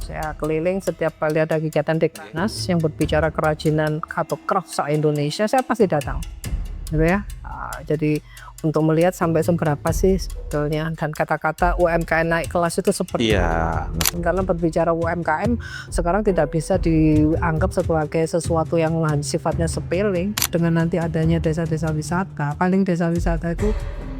Saya keliling setiap kali ada kegiatan Dekranaz yang berbicara kerajinan atau craft se-Indonesia, saya pasti datang. Gitu ya. Jadi untuk melihat sampai seberapa sih sebetulnya, dan kata-kata UMKM naik kelas itu seperti karena berbicara UMKM sekarang tidak bisa dianggap sebagai sesuatu yang sifatnya sepele. Dengan nanti adanya desa-desa wisata, paling desa wisata itu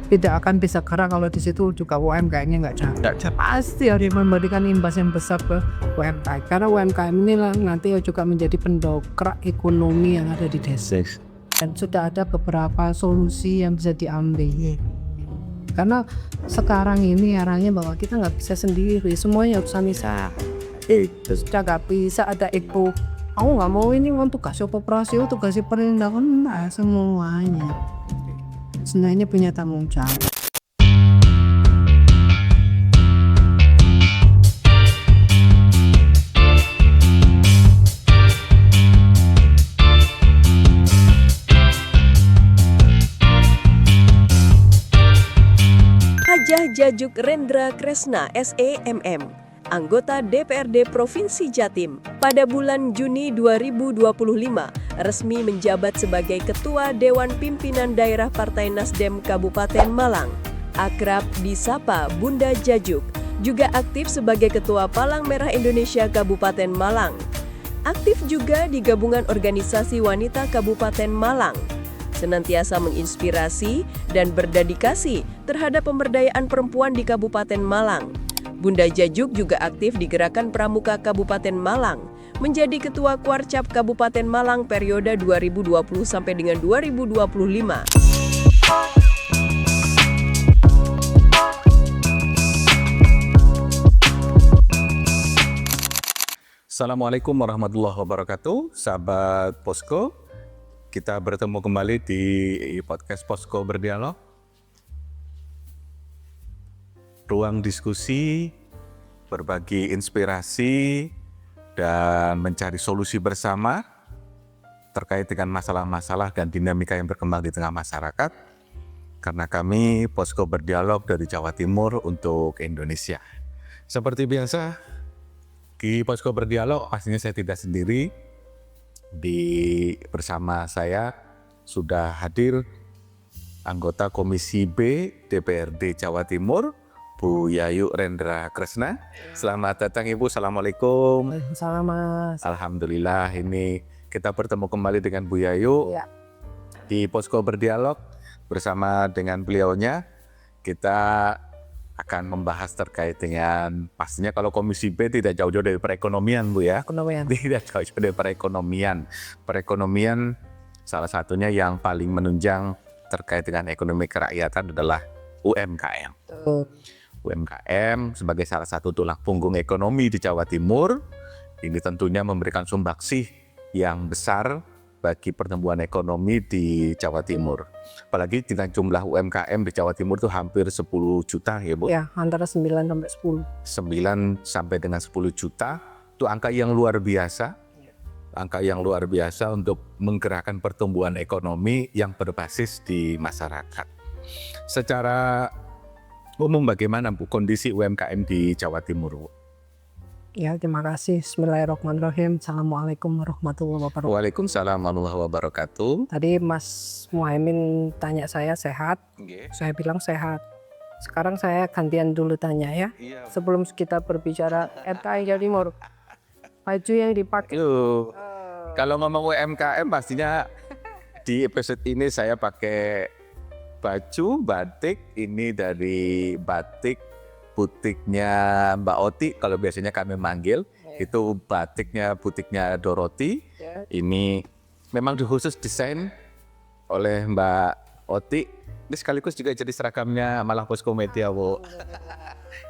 tidak akan bisa gerak kalau di situ juga UMKM-nya nggak jalan. Pasti harus memberikan imbas yang besar ke UMKM, karena UMKM ini nanti juga menjadi pendongkrak ekonomi yang ada di desa. Dan sudah ada beberapa solusi yang bisa diambil. Karena sekarang ini arahnya bahwa kita nggak bisa sendiri, semuanya harus bisa. Sudah nggak bisa ada ego. Aku nggak mau ini untuk kasih operasi, untuk kasih perlindakan, nah semuanya. Sebenarnya punya tanggung jawab. Hajah Djajuk Rendra Kresna SEMM, anggota DPRD Provinsi Jatim, pada bulan Juni 2025 resmi menjabat sebagai Ketua Dewan Pimpinan Daerah Partai Nasdem Kabupaten Malang. Akrab disapa Bunda Djajuk, juga aktif sebagai Ketua Palang Merah Indonesia Kabupaten Malang. Aktif juga di Gabungan Organisasi Wanita Kabupaten Malang. Senantiasa menginspirasi dan berdedikasi terhadap pemberdayaan perempuan di Kabupaten Malang. Bunda Djajuk juga aktif di Gerakan Pramuka Kabupaten Malang, menjadi Ketua Kuarcap Kabupaten Malang periode 2020 sampai dengan 2025. Assalamualaikum warahmatullahi wabarakatuh, sahabat Posko. Kita bertemu kembali di podcast Posko Berdialog. Ruang diskusi, berbagi inspirasi, dan mencari solusi bersama terkait dengan masalah-masalah dan dinamika yang berkembang di tengah masyarakat. Karena kami Posko Berdialog dari Jawa Timur untuk Indonesia. Seperti biasa, di Posko Berdialog pastinya saya tidak sendiri. Bersama saya sudah hadir anggota Komisi B DPRD Jawa Timur, Bu Yayu Rendra Kresna. Selamat datang Ibu, Assalamualaikum. Salam Mas. Alhamdulillah, ini kita bertemu kembali dengan Bu Yayu di Posko Berdialog. Bersama dengan beliaunya kita akan membahas terkait dengan, pastinya kalau Komisi B tidak jauh-jauh dari perekonomian Bu ya. Ekonomian. Tidak jauh-jauh dari perekonomian. Perekonomian salah satunya yang paling menunjang terkait dengan ekonomi kerakyatan adalah UMKM. UMKM sebagai salah satu tulang punggung ekonomi di Jawa Timur, ini tentunya memberikan sumbangsih yang besar bagi pertumbuhan ekonomi di Jawa Timur. Apalagi dengan jumlah UMKM di Jawa Timur itu hampir 10 juta ya Bu? Ya, antara 9 sampai 10. 9 sampai dengan 10 juta, itu angka yang luar biasa. Angka yang luar biasa untuk menggerakkan pertumbuhan ekonomi yang berbasis di masyarakat. Secara umum bagaimana Bu kondisi UMKM di Jawa Timur Bu? Ya, terima kasih. Bismillahirrahmanirrahim. Assalamualaikum warahmatullahi wabarakatuh. Waalaikumsalam warahmatullahi wabarakatuh. Tadi Mas Muhaimin tanya saya sehat, saya bilang sehat. Sekarang saya gantian dulu tanya ya. Sebelum kita berbicara RKI Jawa Timur, baju yang dipakai. Kalau ngomong UMKM pastinya di episode ini saya pakai baju batik, ini dari batik butiknya Mbak Oti, kalau biasanya kami manggil, itu batiknya butiknya Doroti. Ini memang khusus desain oleh Mbak Oti. Ini sekaligus juga jadi seragamnya Malang Posko Media, Bu.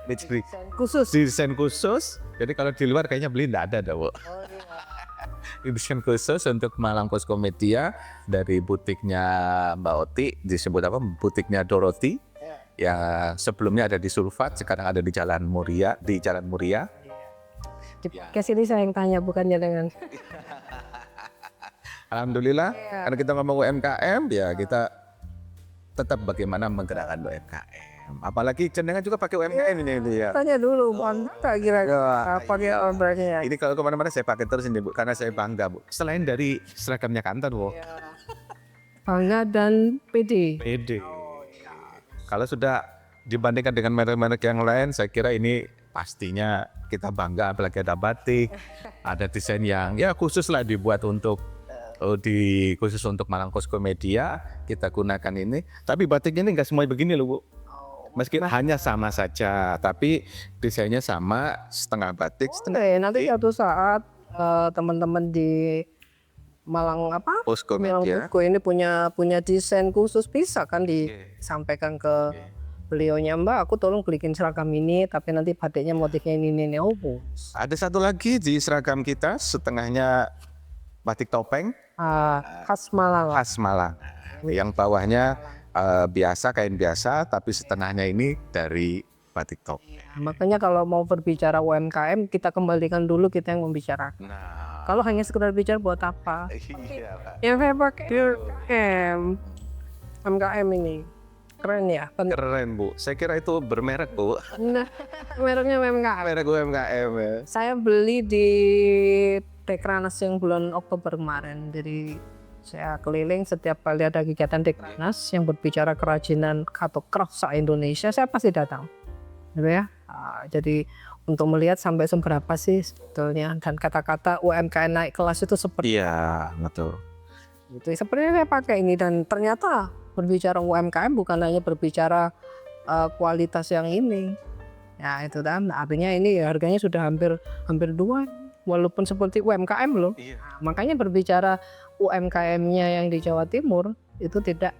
Ini jadi desain khusus. Jadi kalau di luar kayaknya beli enggak ada, Bu. Ini desain khusus untuk Malang Posko Media dari butiknya Mbak Oti, disebut apa? Butiknya Doroti. Yang sebelumnya ada di Sulfat, sekarang ada di Jalan Muria, Di podcast ini saya yang tanya, bukannya dengan. Alhamdulillah, karena kita ngomong UMKM, ya kita tetap bagaimana menggerakkan UMKM. Apalagi jenengan juga pakai UMKM ini ya. Tanya dulu, nggak kira-kira pakai ordernya. Ini kalau kemana-mana saya pakai terus ini Bu, karena saya bangga Bu. Selain dari seragamnya Kantor Bu, Bangga dan PD. pede. Kalau sudah dibandingkan dengan merek-merek yang lain, saya kira ini pastinya kita bangga. Apalagi ada batik, ada desain yang ya khusus lah dibuat untuk khusus untuk Malang Cosco Media kita gunakan ini. Tapi batiknya ini nggak semua begini loh Bu. Meski hanya sama saja, tapi desainnya sama, setengah batik, setengah Oke, nanti suatu saat teman-teman di Malang Cosco Malang Media. Cosco ini punya desain khusus, bisa kan disampaikan ke beliaunya, Mbak, aku tolong belikin seragam ini, tapi nanti batiknya motifnya ini. Oh, Ada satu lagi di seragam kita, setengahnya batik topeng khas Malang. khas Malang. Yang bawahnya biasa, kain biasa, tapi setengahnya ini dari batik topeng. Makanya kalau mau berbicara UMKM, kita kembalikan dulu kita yang membicarakan. Nah, Kalau hanya sekedar bicara buat apa? iya Pak. Yang saya pakai UMKM ini keren ya. Keren Bu, saya kira itu bermerek Bu. Nah, mereknya UMKM. Merek UMKM ya. Saya beli di Dekranas yang bulan Oktober kemarin. Jadi saya keliling setiap kali ada kegiatan Dekranas yang berbicara kerajinan atau craft se-Indonesia, saya pasti datang. Gitu ya. Jadi untuk melihat sampai seberapa sih sebetulnya, dan kata-kata UMKM naik kelas itu seperti Iya, betul. itu. Sebenarnya saya pakai ini, dan ternyata berbicara UMKM bukan hanya berbicara kualitas yang ini. Ya itu kan artinya ini harganya sudah hampir 2, walaupun seperti UMKM loh. Iya. Makanya berbicara UMKM-nya yang di Jawa Timur itu tidak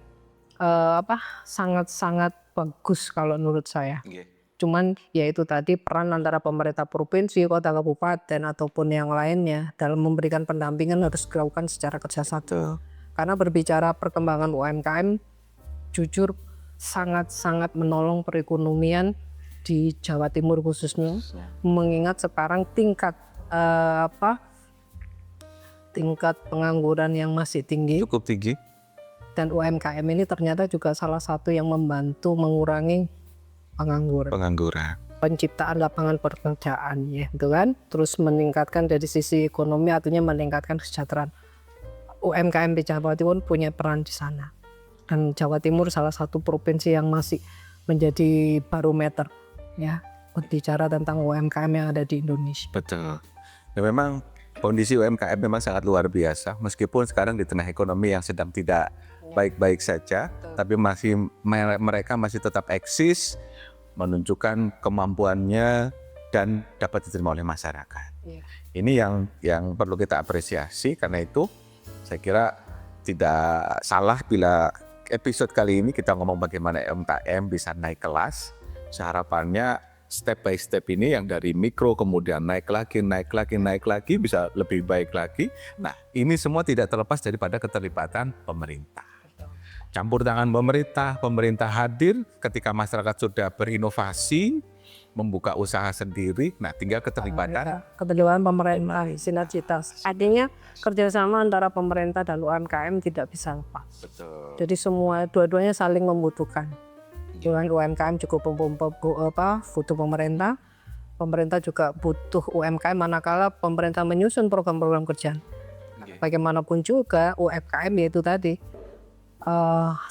sangat-sangat bagus kalau menurut saya. Cuman ya itu tadi peran antara pemerintah provinsi, kota, kabupaten ataupun yang lainnya dalam memberikan pendampingan harus dilakukan secara kerjasama. Karena berbicara perkembangan UMKM jujur sangat-sangat menolong perekonomian di Jawa Timur khususnya. Mengingat sekarang tingkat pengangguran yang masih tinggi, Cukup tinggi. dan UMKM ini ternyata juga salah satu yang membantu mengurangi Pengangguran. penciptaan lapangan pekerjaan ya, itu kan. Terus meningkatkan dari sisi ekonomi, artinya meningkatkan kesejahteraan. UMKM di Jawa Timur punya peran di sana. Dan Jawa Timur salah satu provinsi yang masih menjadi barometer ya berbicara tentang UMKM yang ada di Indonesia. Betul. Dan memang kondisi UMKM memang sangat luar biasa, meskipun sekarang di tengah ekonomi yang sedang tidak baik-baik saja, tapi mereka masih tetap eksis, menunjukkan kemampuannya dan dapat diterima oleh masyarakat. Iya. Ini yang perlu kita apresiasi. Karena itu saya kira tidak salah bila episode kali ini kita ngomong bagaimana UMKM bisa naik kelas. Harapannya step by step ini yang dari mikro kemudian naik lagi bisa lebih baik lagi. Nah, ini semua tidak terlepas daripada keterlibatan pemerintah. Campur tangan pemerintah hadir ketika masyarakat sudah berinovasi, membuka usaha sendiri. Nah, tinggal keterlibatan Pemerintah, sinergitas. Artinya kerjasama antara pemerintah dan UMKM tidak bisa lepas. Betul. Jadi dua-duanya saling membutuhkan. Dengan UMKM cukup butuh pemerintah, pemerintah juga butuh UMKM manakala pemerintah menyusun program-program kerja. Bagaimanapun juga UMKM yaitu tadi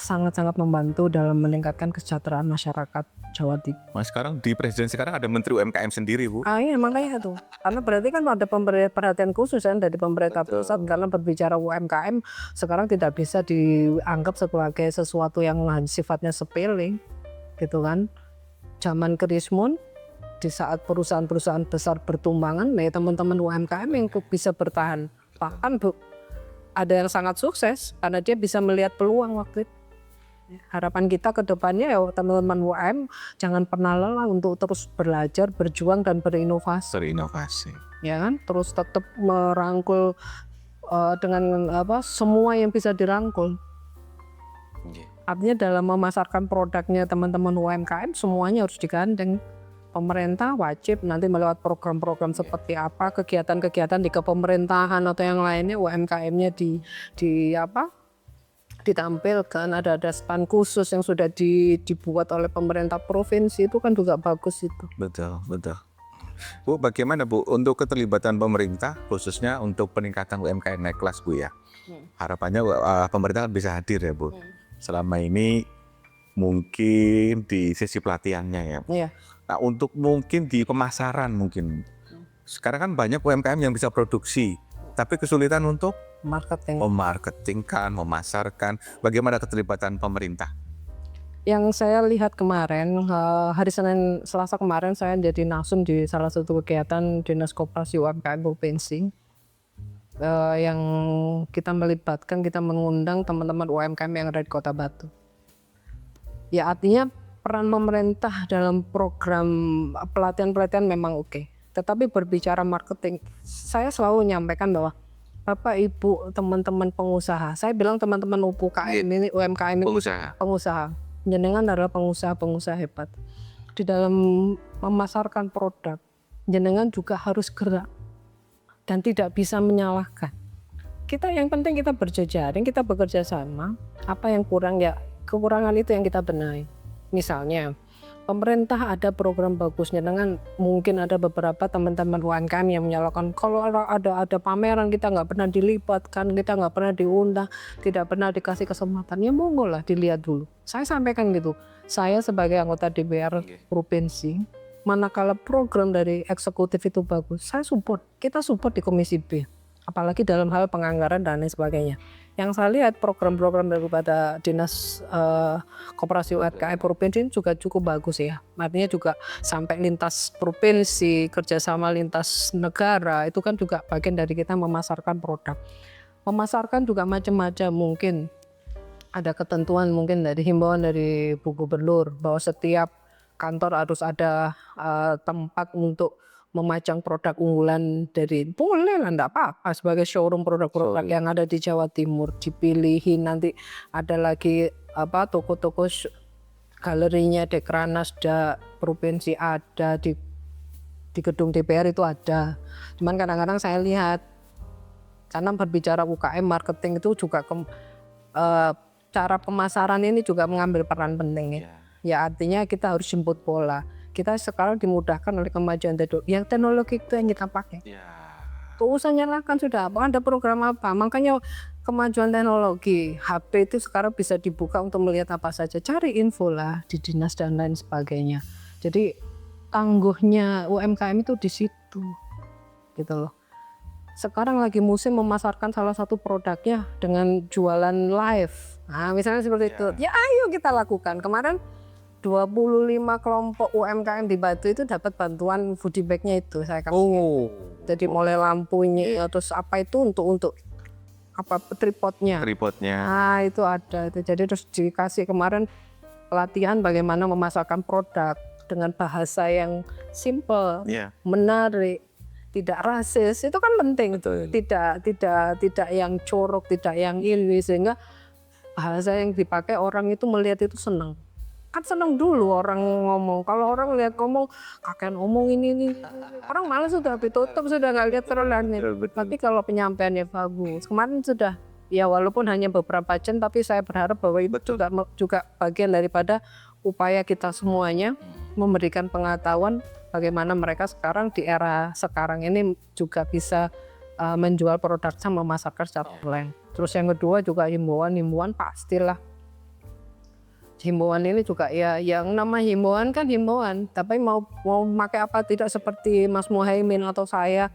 sangat-sangat membantu dalam meningkatkan kesejahteraan masyarakat Jawa Timur. Mas, sekarang di presiden sekarang ada menteri UMKM sendiri, Bu. Iya, makanya tuh. Karena berarti kan ada perhatian khusus kan dari pemerintah pusat dalam berbicara UMKM. Sekarang tidak bisa dianggap sebagai sesuatu yang sifatnya sepele, gitu kan. Zaman Krismun, di saat perusahaan-perusahaan besar bertumbangan, ya teman-teman UMKM yang bisa bertahan. Bahkan ada yang sangat sukses karena dia bisa melihat peluang waktu itu. Harapan kita ke depannya ya teman-teman UMKM jangan pernah lelah untuk terus belajar, berjuang dan berinovasi. Ya kan? Terus tetap merangkul dengan semua yang bisa dirangkul. Artinya dalam memasarkan produknya teman-teman UMKM semuanya harus digandeng. Pemerintah wajib nanti melewat program-program seperti apa, kegiatan-kegiatan di kepemerintahan atau yang lainnya UMKM-nya ditampilkan, ada stand khusus yang sudah dibuat oleh pemerintah provinsi, itu kan juga bagus itu. Betul, betul. Bu, bagaimana Bu untuk keterlibatan pemerintah khususnya untuk peningkatan UMKM naik kelas Bu ya? Harapannya pemerintah bisa hadir ya Bu. Selama ini mungkin di sisi pelatihannya ya. Iya. Nah untuk mungkin di pemasaran mungkin. Sekarang kan banyak UMKM yang bisa produksi, tapi kesulitan untuk Marketing. memarketingkan, memasarkan. Bagaimana keterlibatan pemerintah? Yang saya lihat kemarin, hari Senin Selasa kemarin saya jadi narsum di salah satu kegiatan Dinas Koperasi UMKM Provinsi, yang kita mengundang teman-teman UMKM yang ada di Kota Batu. Ya artinya peran pemerintah dalam program pelatihan-pelatihan memang oke. Tetapi berbicara marketing, saya selalu menyampaikan bahwa Bapak Ibu teman-teman pengusaha, saya bilang teman-teman UMKM ini pengusaha. Jenengan adalah pengusaha hebat. Di dalam memasarkan produk, jenengan juga harus gerak dan tidak bisa menyalahkan. Yang penting kita berjejaring, kita bekerja sama. Apa yang kurang ya kekurangan itu yang kita benahi. Misalnya pemerintah ada program bagusnya, dengan mungkin ada beberapa teman-teman UMKM yang menyalahkan kalau ada pameran kita nggak pernah dilibatkan, kita nggak pernah diundang, tidak pernah dikasih kesempatan. Ya monggo lah dilihat dulu. Saya sampaikan gitu, saya sebagai anggota DPR provinsi, manakala program dari eksekutif itu bagus, saya support, kita support di Komisi B, apalagi dalam hal penganggaran dan lain sebagainya. Yang saya lihat program-program daripada Dinas Koperasi UMKM Provinsi juga cukup bagus ya. Artinya juga sampai lintas provinsi, kerjasama lintas negara, itu kan juga bagian dari kita memasarkan produk. Memasarkan juga macam-macam, mungkin ada ketentuan mungkin dari himbauan dari Bu Gubernur bahwa setiap kantor harus ada tempat untuk memajang produk unggulan dari, boleh lah enggak apa-apa, sebagai showroom produk-produk yang ada di Jawa Timur, dipilihin. Nanti ada lagi toko-toko galerinya Dekranas provinsi ada, di gedung DPR itu ada. Cuman kadang-kadang saya lihat, karena berbicara UKM marketing itu juga cara pemasaran ini juga mengambil peran penting ya. Ya artinya kita harus jemput bola. Kita sekarang dimudahkan oleh kemajuan teknologi itu yang kita pakai. Tuh usah nyalakan sudah, ada program apa. Makanya kemajuan teknologi, HP itu sekarang bisa dibuka untuk melihat apa saja. Cari info lah di dinas dan lain sebagainya. Jadi tangguhnya UMKM itu di situ, gitu loh. Sekarang lagi musim memasarkan salah satu produknya dengan jualan live. Nah, misalnya seperti itu. Ya ayo kita lakukan. Kemarin 25 kelompok UMKM di Batu itu dapat bantuan foodie bag-nya itu saya kasih. Jadi mulai lampunya, terus apa itu untuk apa tripodnya. Nah itu ada itu. Jadi terus dikasih kemarin pelatihan bagaimana memasarkan produk dengan bahasa yang simple, menarik, tidak rasis. Itu kan penting. Tidak yang corok, tidak yang ini, sehingga bahasa yang dipakai orang itu melihat itu senang. Kan seneng dulu orang ngomong. Kalau orang lihat ngomong, kakek ngomong ini, orang malas sudah tutup, sudah nggak lihat terlalu. Tapi kalau penyampaiannya bagus, kemarin sudah, ya walaupun hanya beberapa jam, tapi saya berharap bahwa itu juga bagian daripada upaya kita semuanya memberikan pengetahuan bagaimana mereka sekarang di era sekarang ini juga bisa menjual produk sama memasarkan secara online. Terus yang kedua juga himbauan pastilah. Himbauan ini juga ya, yang nama himbauan kan himbauan, tapi mau pakai apa tidak seperti Mas Muhaimin atau saya,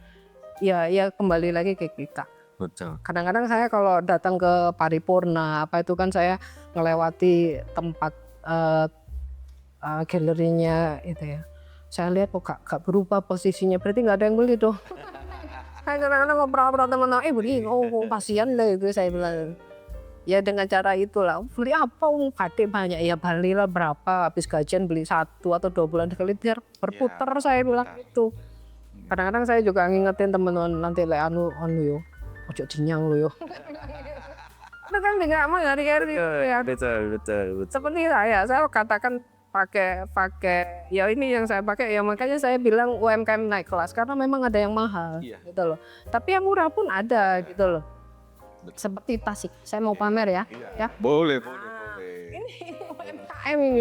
ya kembali lagi ke kita. Betul. Kadang-kadang saya kalau datang ke paripurna apa itu kan saya melewati tempat galerinya itu ya, saya lihat kok gak berubah posisinya, berarti nggak ada yang beli tuh. Saya kadang-kadang ngobrol teman-teman, beli, kasihan lah itu, saya bilang. Ya dengan cara itulah, beli apa batik banyak, ya belilah berapa, habis gajian beli 1 atau 2 bulan sekali biar berputar, saya bilang itu. Kadang-kadang saya juga ngingetin teman-teman, nanti anu yo, ojo dinyang lo yo. Itu kan enggak mau hari-hari ya. Betul. Seperti saya katakan pakai ya ini yang saya pakai, ya makanya saya bilang UMKM naik kelas karena memang ada yang mahal gitu loh. Tapi yang murah pun ada gitu loh. seperti tas sih. Saya mau pamer ya. Ya. Boleh. Ini UMKM ini.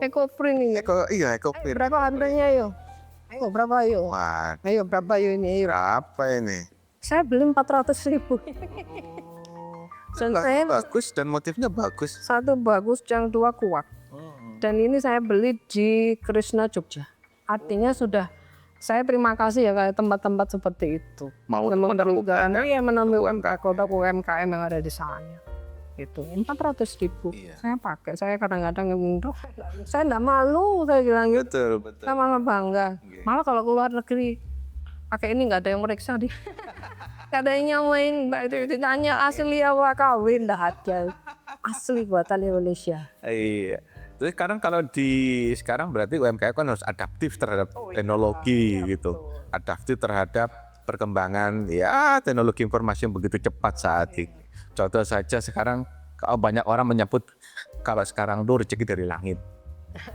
Ecoprint ini. Ekoprint. Berapa harganya yo? Ayo berapa yo? Wah, Ayo berapa yo ini? Ayo. berapa ini? Saya beli 400.000. Saya Bagus dan motifnya bagus. satu bagus, yang dua kuat. Dan ini saya beli di Krishna Jogja. Artinya sudah saya terima kasih ya kayak tempat-tempat seperti itu. Mau Menemukan ya menemukan UMKM yang ada di sana. Itu 400.000. Iya. Saya pakai. Saya kadang-kadang ngomong, saya enggak malu, saya bilang gitu. Betul. Saya malah bangga. Oke. Malah kalau keluar negeri pakai ini nggak ada yang meriksa di. Nggak ada yang nyamain, Mbak itu ditanya asli apa kawin dah ada. Asli buatan Indonesia. Iya. Terus sekarang berarti UMKM kan harus adaptif terhadap teknologi gitu. Adaptif terhadap perkembangan ya teknologi informasi yang begitu cepat saat ini. Contoh saja sekarang kalau banyak orang menyebut kalau sekarang tuh rezeki dari langit.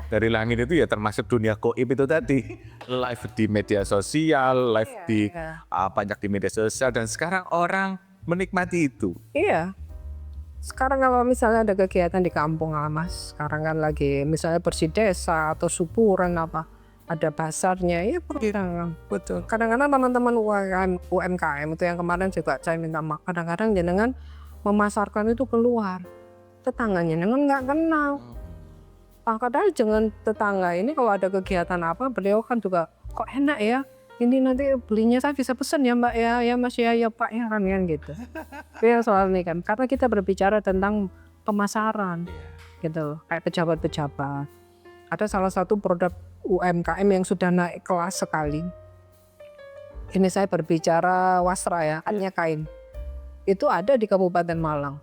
Dari langit itu ya termasuk dunia goib itu tadi. Live di media sosial, live di banyak di media sosial dan sekarang orang menikmati itu. Iya. Sekarang kalau misalnya ada kegiatan di kampung lah Mas, sekarang kan lagi misalnya bersih desa atau syukuran apa, ada pasarnya, ya perkiraan. Betul. Kadang-kadang teman-teman UMKM itu yang kemarin juga saya minta maaf, kadang-kadang jenengan memasarkan itu keluar. Tetangganya jenengan nggak kenal. Padahal jangan tetangga ini kalau ada kegiatan apa, beliau kan juga kok enak ya. Ini nanti belinya saya bisa pesen ya Mbak ya Mas ya Pak ya kan gitu. Itu soal ini kan karena kita berbicara tentang pemasaran gitu kayak pejabat-pejabat. Ada salah satu produk UMKM yang sudah naik kelas sekali. Ini saya berbicara wasra ya, hanya kain. Itu ada di Kabupaten Malang.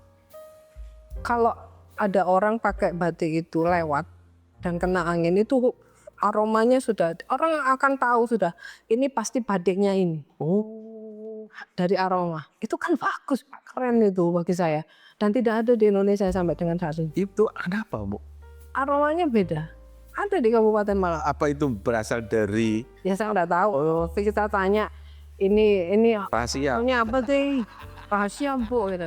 Kalau ada orang pakai batik itu lewat dan kena angin itu aromanya sudah orang akan tahu sudah ini pasti batiknya ini. Dari aroma itu kan bagus, keren itu bagi saya dan tidak ada di Indonesia sampai dengan saat ini. Itu kenapa, Bu? Aromanya beda. Ada di Kabupaten Malang. Apa itu berasal dari Ya saya nggak tahu. Kita tanya ini rahasia? aromanya apa sih? Rahasia Bu gitu.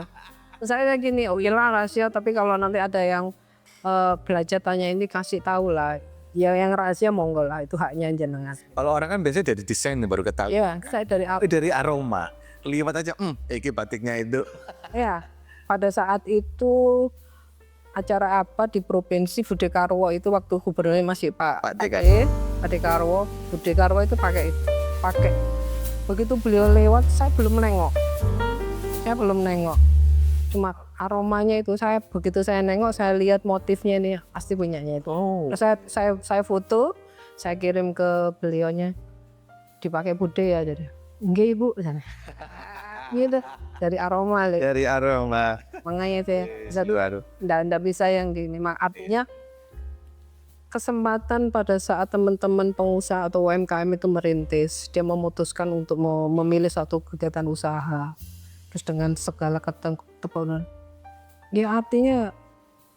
Saya gini, oh iya rahasia tapi kalau nanti ada yang belajar tanya ini kasih tahu lah. Ya yang rahasia monggo lah itu haknya jenengan. Kalau orang kan biasanya dari desain baru ketahui. Iya, saya Dari aroma. Lihat aja, ini batiknya itu. Ya, pada saat itu acara apa di provinsi Bude Karwo itu waktu gubernurnya masih Pak DKI, Pak Dekarwo, Bude Karwo itu pakai. Begitu beliau lewat, saya belum nengok. Cuma aromanya itu begitu saya nengok saya lihat motifnya ini pasti punyanya itu. Terus saya foto, saya kirim ke beliaunya dipakai Bude ya jadi. Nggih Ibu. Gitu dari aroma. Dari aroma. Makanya saya enggak bisa yang gini. Artinya kesempatan pada saat teman-teman pengusaha atau UMKM itu merintis, dia memutuskan untuk memilih satu kegiatan usaha. Terus dengan segala keterbatasan, ya artinya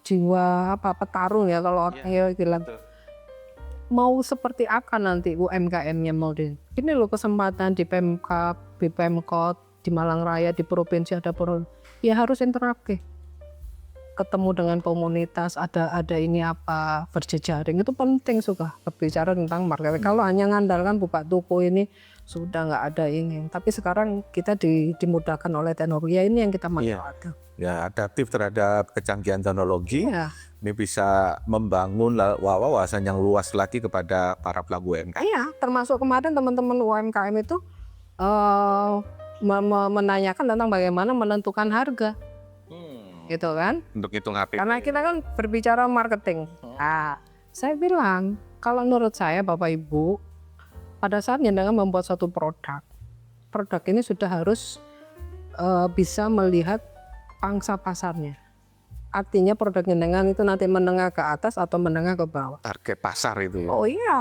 jiwa petarung ya kalau orang ya bilang mau seperti apa nanti UMKM-nya mau ini loh kesempatan di Pemkab, di Pemkot, di Malang Raya, di provinsi ada ya harus interaktif, ketemu dengan komunitas, ada ini apa berjejaring itu penting suka berbicara tentang market. Kalau hanya ngandalkan buka toko ini sudah nggak ada ini. Tapi sekarang kita dimudahkan oleh teknologi ini yang kita manfaatkan. Ya adaptif terhadap kecanggihan teknologi. Ya. Ini bisa membangun wawasan yang luas lagi kepada para pelaku UMKM. Iya, termasuk kemarin teman-teman UMKM itu menanyakan tentang bagaimana menentukan harga. Gitu kan? Untuk hitung HP. Karena kita kan berbicara marketing. Nah, saya bilang kalau menurut saya Bapak Ibu pada saat jenengan membuat satu produk ini sudah harus bisa melihat pangsa pasarnya. Artinya produk jenengan itu nanti menengah ke atas atau menengah ke bawah. Target pasar itu ya. Oh iya,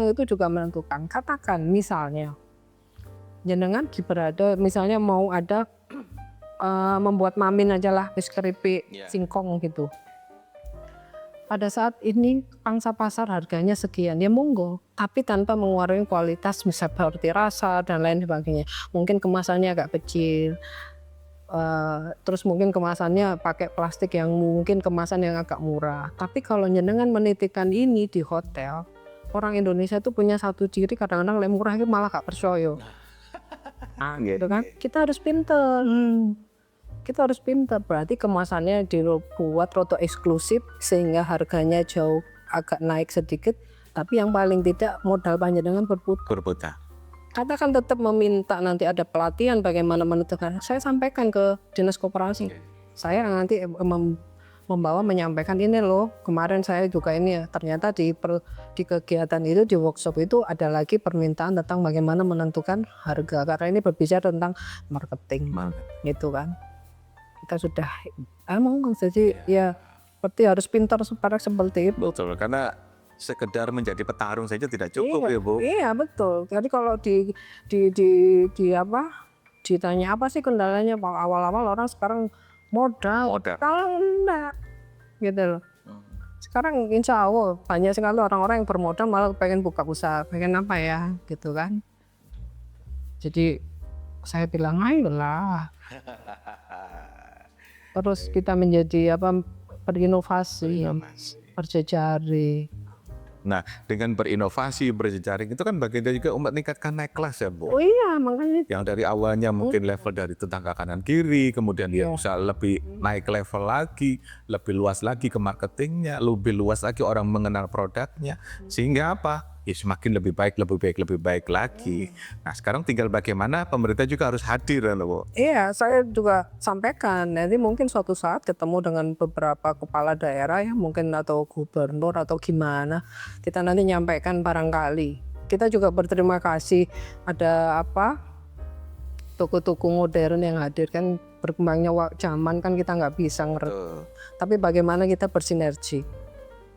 itu juga menentukan. Katakan misalnya jenengan berada misalnya mau ada membuat mamin aja lah, keripik singkong gitu. Pada saat ini pangsa pasar harganya sekian, ya monggo. Tapi tanpa mengurangi kualitas misalnya seperti rasa dan lain sebagainya. Mungkin kemasannya agak kecil. terus mungkin kemasannya pakai plastik yang mungkin kemasan yang agak murah. Tapi kalau jenengan menitipkan ini di hotel, orang Indonesia itu punya satu ciri, kadang-kadang lem murah itu malah gak percaya. Gitu kan? Kita harus pinter. Kita harus pinter. Berarti kemasannya dibuat roto eksklusif sehingga harganya jauh agak naik sedikit. Tapi yang paling tidak modal panjenengan berputar. Berputar. Kita kan tetap meminta nanti ada pelatihan bagaimana menentukan. Saya sampaikan ke dinas koperasi. Saya nanti membawa menyampaikan ini loh. Kemarin saya juga ini ya. Ternyata di kegiatan itu, di workshop itu ada lagi permintaan tentang bagaimana menentukan harga. Karena ini berbicara tentang marketing, gitu kan. Kita sudah jadi ya seperti harus pintar seperti itu. Betul, karena sekedar menjadi petarung saja tidak cukup ya Bu. Iya betul. Jadi kalau ditanya apa sih kendalanya, awal-awal orang sekarang modal. Kalau enggak gitu loh. Sekarang insya Allah banyak sekali orang-orang yang bermodal malah pengen buka usaha, pengen apa ya gitu kan. Jadi saya bilang ayolah. Terus kita menjadi berinovasi, berjejaring. Nah, dengan berinovasi, berjejaring itu kan bagian dari juga meningkatkan naik kelas ya Bu. Oh iya, makanya. Yang dari awalnya mungkin level dari tetangga kanan kiri, kemudian dia bisa lebih naik level lagi, lebih luas lagi ke marketingnya, lebih luas lagi orang mengenal produknya, sehingga apa? Ya semakin lebih baik lagi. Nah sekarang tinggal bagaimana pemerintah juga harus hadir kan Bu. Iya, saya juga sampaikan nanti mungkin suatu saat ketemu dengan beberapa kepala daerah ya mungkin atau gubernur atau gimana, kita nanti nyampaikan barangkali. Kita juga berterima kasih ada toko-toko modern yang hadir kan, berkembangnya zaman kan kita nggak bisa ngerti. Tapi bagaimana kita bersinergi.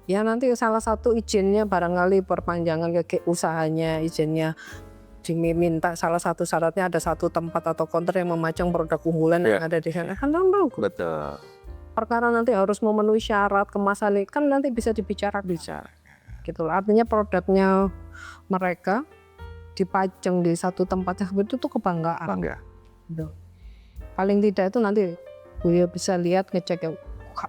Ya nanti salah satu izinnya barangkali perpanjangan ke usahanya, izinnya diminta salah satu syaratnya ada satu tempat atau counter yang memajang produk unggulan yang ada di sana. Kan bagus. Betul. Perkara nanti harus memenuhi syarat kemasan kan nanti bisa dibicarakan. Gitu loh. Artinya produknya mereka dipajang di satu tempat yang itu tuh kebanggaan. Bangga. Gitu. Paling tidak itu nanti Buya bisa lihat ngecek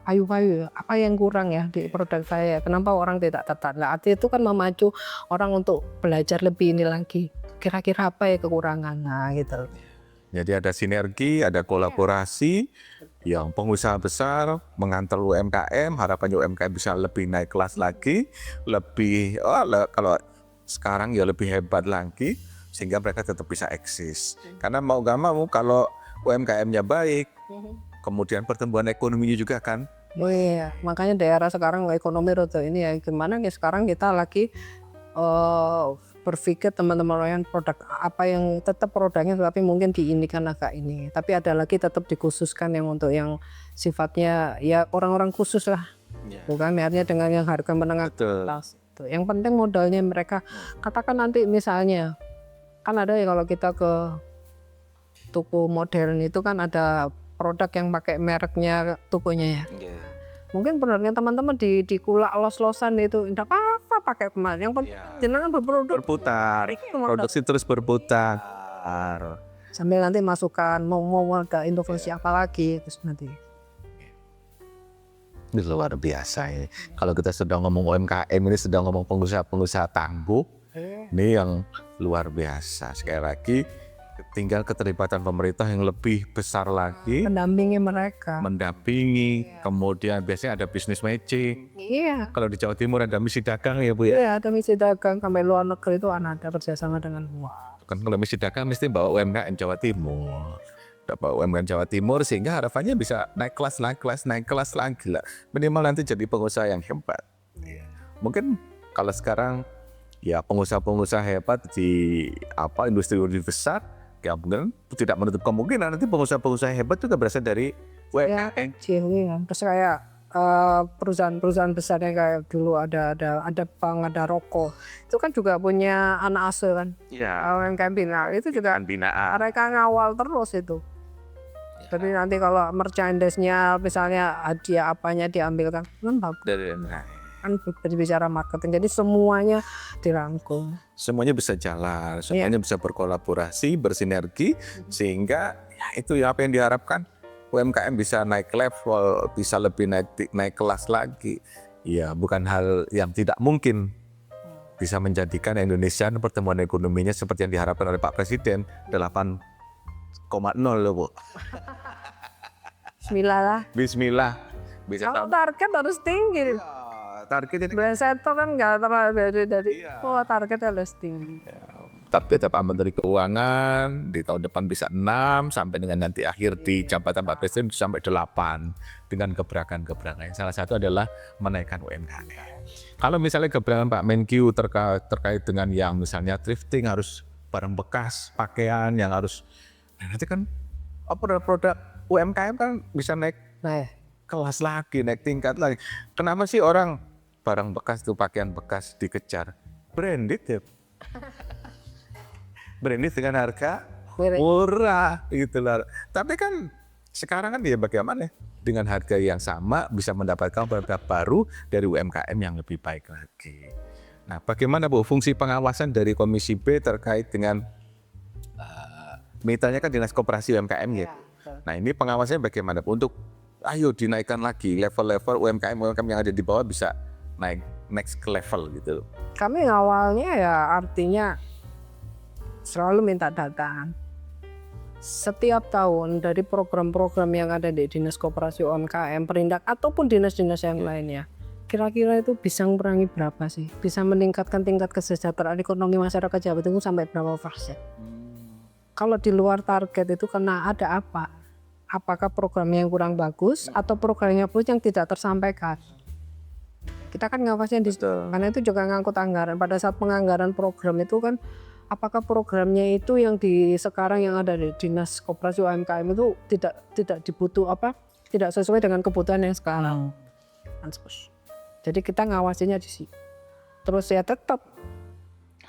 ayu apa yang kurang ya di produk saya, kenapa orang tidak tertarik. Artinya itu kan memacu orang untuk belajar lebih ini lagi, kira-kira apa ya kekurangan, nah gitu. Jadi ada sinergi, ada kolaborasi yang pengusaha besar mengantar UMKM, harapannya UMKM bisa lebih naik kelas lagi, lebih kalau sekarang ya lebih hebat lagi, sehingga mereka tetap bisa eksis. Karena mau gak mau kalau UMKM-nya baik, kemudian pertumbuhan ekonominya juga kan. Oh iya, makanya daerah sekarang ekonomi roto ini ya gimana ya sekarang kita lagi berpikir teman-teman yang produk apa yang tetap produknya tapi mungkin diinikan agak ini. Tapi ada lagi tetap dikhususkan yang untuk yang sifatnya ya orang-orang khusus lah. Bukan artinya dengan yang harga menengah atas. Yang penting modalnya mereka. Katakan nanti misalnya kan ada ya kalau kita ke toko modern itu kan ada produk yang pakai mereknya tokonya ya. Mungkin benernya teman-teman di kulak los-losan itu tidak apa-apa pakai kemarin. Yang penting jenengan berputar. Produksi terus berputar. Sambil nanti masukkan mau ada inovasi apa lagi terus nanti. Ini luar biasa ini. Kalau kita sedang ngomong UMKM ini sedang ngomong pengusaha-pengusaha tangguh. Ini yang luar biasa. Sekali lagi tinggal keterlibatan pemerintah yang lebih besar lagi, mendampingi, kemudian biasanya ada bisnis matching. Iya. Kalau di Jawa Timur ada misi dagang ya Bu ya? Iya, ada misi dagang, sampai luar negeri itu ada kerjasama dengan luar. Kan kalau misi dagang mesti bawa UMKM Jawa Timur. Bawa UMKM Jawa Timur sehingga harapannya bisa naik kelas lagi lah. Minimal nanti jadi pengusaha yang hebat. Mungkin kalau sekarang ya pengusaha-pengusaha hebat di industri besar, ya mungkin tidak menutup kemungkinan nanti pengusaha-pengusaha hebat juga berasal dari UMKM. Ya, terus kayak perusahaan-perusahaan besar yang kayak dulu ada bank, ada rokok, itu kan juga punya anak asuh kan. UMKM binaan itu juga binaan. Mereka ngawal terus itu. Tapi nanti kalau merchandise-nya misalnya hadiah apanya diambilkan, kan bagus. Kan berbicara marketing, jadi semuanya dirangkul. Semuanya bisa jalan, semuanya bisa berkolaborasi, bersinergi, sehingga ya itu ya apa yang diharapkan. UMKM bisa naik level, bisa lebih naik kelas lagi. Ya bukan hal yang tidak mungkin. Bisa menjadikan Indonesia pertumbuhan ekonominya seperti yang diharapkan oleh Pak Presiden 8,0 loh Bu. Bismillah lah. Bismillah. Bisa Kalau target harus tinggi. target itu. Bereseto kan nggak terlalu dari Iya. target harus tinggi. Tapi Pak Menteri Keuangan di tahun depan bisa 6 sampai dengan nanti akhir di jabatan Pak Presiden sampai 8 dengan gebrakan-gebrakan. Salah satu adalah menaikkan UMKM. Kalau misalnya gebrakan Pak Menkyu terkait dengan yang misalnya thrifting harus barang bekas, pakaian yang harus, nah nanti kan produk UMKM kan bisa naik Nah, kelas lagi, naik tingkat lagi. Kenapa sih orang barang bekas itu pakaian bekas dikejar? Branded ya. Branded dengan harga murah gitu lah. Tapi kan sekarang kan ya bagaimana dengan harga yang sama bisa mendapatkan produk baru dari UMKM yang lebih baik lagi. Nah, bagaimana Bu fungsi pengawasan dari Komisi B terkait dengan mitranya kan Dinas Koperasi UMKM ya. Nah, ini pengawasannya bagaimana Bu? Untuk ayo dinaikkan lagi level-level UMKM yang ada di bawah bisa naik next ke level gitu. kami awalnya ya artinya selalu minta data. Setiap tahun dari program-program yang ada di Dinas Koperasi UMKM, Perindak ataupun dinas-dinas yang lainnya, kira-kira itu bisa mengurangi berapa sih? Bisa meningkatkan tingkat kesejahteraan ekonomi masyarakat Jawa Timur sampai berapa persen? Kalau di luar target itu karena ada apa? Apakah programnya yang kurang bagus atau programnya pun yang tidak tersampaikan? Kita kan ngawasnya di situ, karena itu juga ngangkut anggaran. Pada saat penganggaran program itu kan, apakah programnya itu yang di sekarang yang ada di Dinas Koperasi UMKM itu tidak tidak sesuai dengan kebutuhan yang sekarang. Jadi kita ngawasinya di situ. Terus ya tetap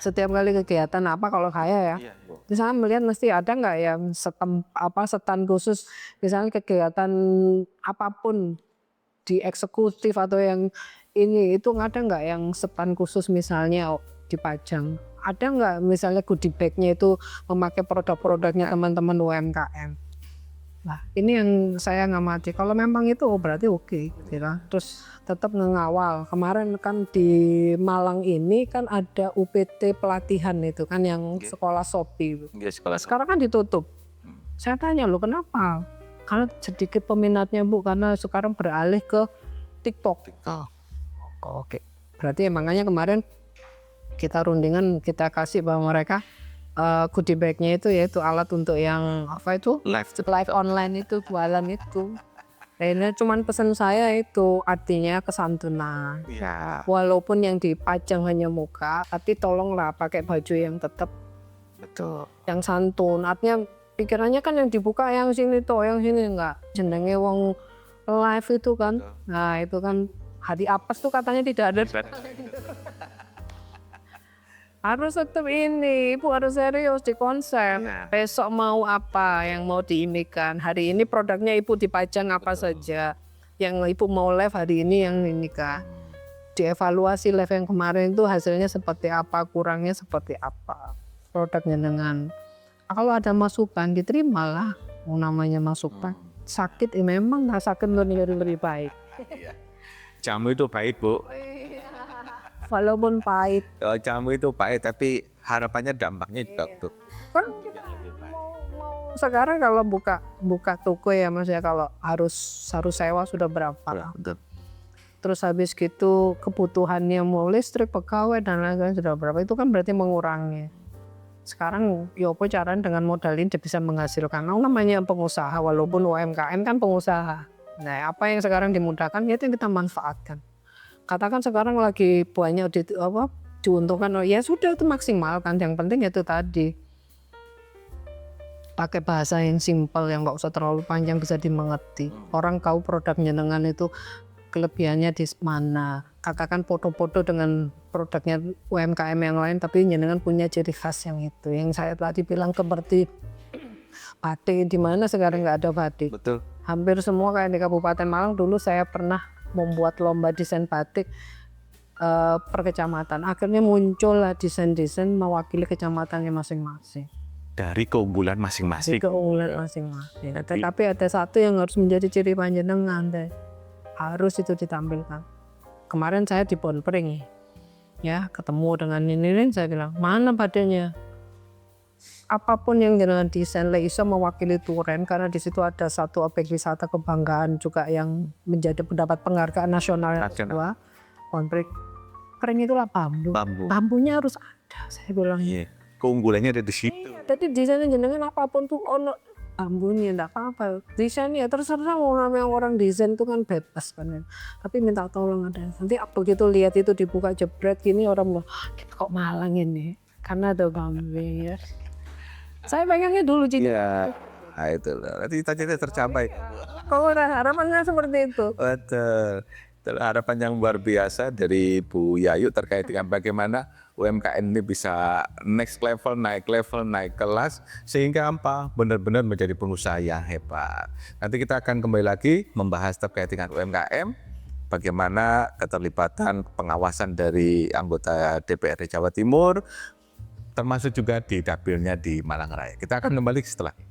setiap kali kegiatan apa kalau kaya ya, misalnya melihat mesti ada nggak yang stand khusus, misalnya kegiatan apapun di eksekutif atau yang ini itu ada nggak yang stand khusus misalnya dipajang, ada nggak misalnya goodie bag-nya itu memakai produk-produknya teman-teman UMKM. Nah ini yang saya ngamati, kalau memang itu berarti oke, gitu kan. Terus tetap mengawal. Kemarin kan di Malang ini kan ada UPT pelatihan itu kan yang sekolah Shopee. Sekarang kan ditutup. Saya tanya loh kenapa? Karena sedikit peminatnya Bu, karena sekarang beralih ke TikTok. Oke. Berarti makanya kemarin kita rundingan kita kasih bahwa mereka goodie bag-nya itu yaitu alat untuk yang apa itu live online itu jualan itu. Akhirnya cuman pesan saya itu artinya kesantunan. Ya. Walaupun yang dipajang hanya muka, tapi tolonglah pakai baju yang tetap Betul. yang santun. Artinya pikirannya kan yang dibuka yang sini toh, yang sini enggak. Jenenge wong live itu kan. Nah, itu kan hari apes tuh katanya tidak ada. Harus tetap ini, Ibu harus serius di konsep. Besok mau apa yang mau diimikan. Hari ini produknya Ibu dipajang apa saja. Yang Ibu mau live hari ini yang ini kan. Dievaluasi live yang kemarin itu hasilnya seperti apa, kurangnya seperti apa. Produknya dengan, kalau ada masukan diterimalah. Namanya masukan. Sakit memang nggak sakit lebih baik. Jamu itu pahit Bu. Walaupun pahit. Jamu itu pahit tapi harapannya dampaknya juga tuh. Kan mau sekarang kalau buka toko ya Mas ya, kalau harus sewa sudah berapa? Terus habis gitu kebutuhannya mau listrik, pegawai dan lain-lain sudah berapa, itu kan berarti mengurangi. Sekarang ya apa caranya dengan modal ini dia bisa menghasilkan. Namanya pengusaha, walaupun UMKM kan pengusaha. Nah apa yang sekarang dimudahkan ya itu yang kita manfaatkan. Katakan sekarang lagi banyak diuntungkan, ya sudah itu maksimal kan. Yang penting itu tadi pakai bahasa yang simpel, yang nggak usah terlalu panjang, bisa dimengerti. Orang tahu produknya dengan itu kelebihannya di mana. Katakan foto-foto dengan produknya UMKM yang lain, tapi dengan punya ciri khas yang itu. Yang saya tadi bilang seperti batik, di mana sekarang nggak ada batik. Betul. Hampir semua kayak di Kabupaten Malang dulu saya pernah membuat lomba desain batik per kecamatan. Akhirnya muncullah desain-desain mewakili kecamatannya masing-masing. dari keunggulan masing-masing. keunggulan masing-masing. Tetapi ada satu yang harus menjadi ciri panjenengan deh. Harus itu ditampilkan. Kemarin saya di Bonpring ya, ketemu dengan ini saya bilang, mana badannya? Apapun yang jenengan desain iso mewakili Turen, karena di situ ada satu objek wisata kebanggaan juga yang menjadi mendapat penghargaan nasional yang kedua. Bonpring keren itulah bambu. Bambunya harus ada, saya bilang. Iya. Keunggulannya ada di situ. Jadi desainnya jenengan apapun tuh ono bambunya, enggak apa-apa. Desain ya terserah, mau namanya orang desain itu kan bebas kan ya. Tapi minta tolong ada. Nanti begitu lihat itu dibuka jebret gini orang bilang, kita kok Malang ini karena ada bambu ya. Saya pengennya dulu jadi. Iya. Nah itu loh. Nanti cita-cita tercapai. Kalau harapannya seperti itu. Betul. Harapan yang luar biasa dari Bu Yayu terkait dengan bagaimana UMKM ini bisa next level, naik kelas, sehingga apa? Benar-benar menjadi pengusaha yang hebat. Nanti kita akan kembali lagi membahas terkait dengan UMKM, bagaimana keterlibatan pengawasan dari anggota DPRD Jawa Timur, termasuk juga di dapilnya di Malang Raya. Kita akan kembali setelah ini.